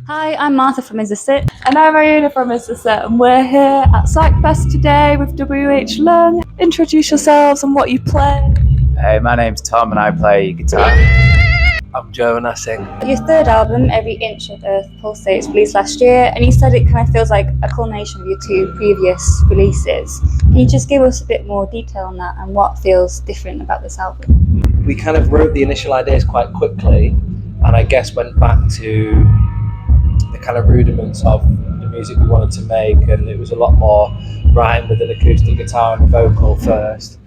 Hi, I'm Martha from Is and I'm Iona from Is and we're here at Psych Fest today with WH Lung. Introduce yourselves and what you play. Hey, my name's Tom and I play guitar. I'm Joe and I sing. Your third album, Every Inch of Earth Pulsates, released last year, and you said it kind of feels like a culmination of your two previous releases. Can you just give us a bit more detail on that and what feels different about this album? We kind of wrote the initial ideas quite quickly, and I guess went back to the kind of rudiments of the music we wanted to make, and it was a lot more writing with an acoustic guitar and a vocal first.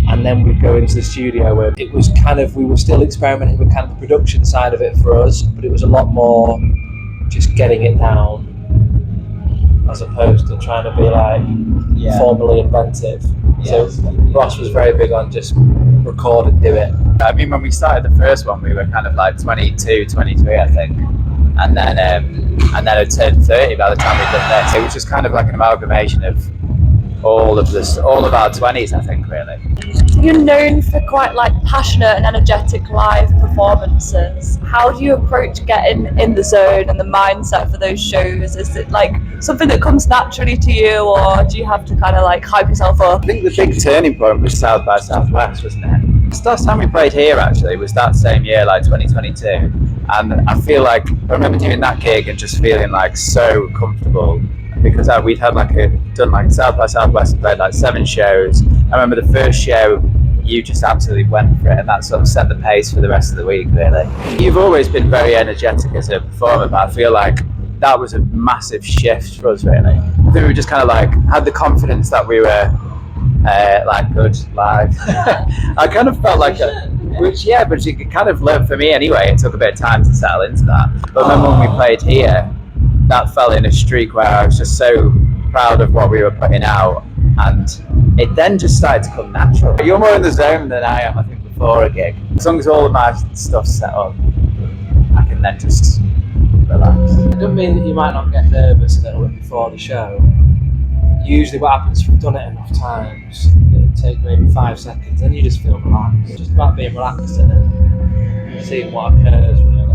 And then we'd go into the studio where it was kind of, we were still experimenting with kind of the production side of it for us, but it was a lot more just getting it down as opposed to trying to be like formally inventive. So Ross was very big on just record and do it. I mean, when we started the first one, we were kind of like 22, 23, I think. And then I turned 30 by the time we'd done this. It was just kind of like an amalgamation of all of our 20s, I think, really. You're known for quite like passionate and energetic live performances. How do you approach getting in the zone and the mindset for those shows? Is it like something that comes naturally to you, or do you have to kind of like hype yourself up? I think the big turning point was South by Southwest, wasn't it? The last time we played here actually was that same year, like 2022. And I feel like I remember doing that gig and just feeling like so comfortable because we'd had done South by Southwest and played like 7 shows. I remember the first show you just absolutely went for it, and that sort of set the pace for the rest of the week, really. You've always been very energetic as a performer, but I feel like that was a massive shift for us, really. I think we were just kind of like had the confidence that we were like good live. I kind of felt like but it kind of learned for me anyway. It took a bit of time to settle into that. But I remember when we played here, that fell in a streak where I was just so proud of what we were putting out, and it then just started to come natural. You're more in the zone than I am, I think, before a gig. As long as all of my stuff's set up, I can then just relax. It doesn't mean that you might not get nervous a little bit before the show. Usually what happens if you've done it enough times, it'll take maybe 5 seconds, then you just feel relaxed. It's just about being relaxed in it, seeing what occurs really.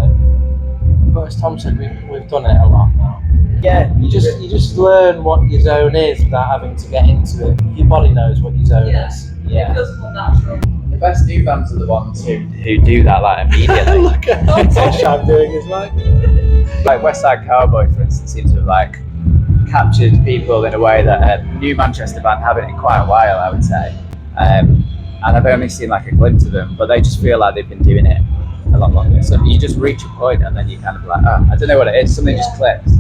But as Tom said, we've done it a lot now. Yeah, you just learn what your zone is without having to get into it. Your body knows what your zone is. Yeah. It feels more natural. The best new bands are the ones who do that like immediately. Look at how Tosh I'm doing his mic. Like West Side Cowboy, for instance, seems to have like captured people in a way that a new Manchester band haven't in quite a while, I would say. And I've only seen like a glimpse of them, but they just feel like they've been doing it a lot longer. So you just reach a point and then you kind of like, I don't know what it is, something just clicks.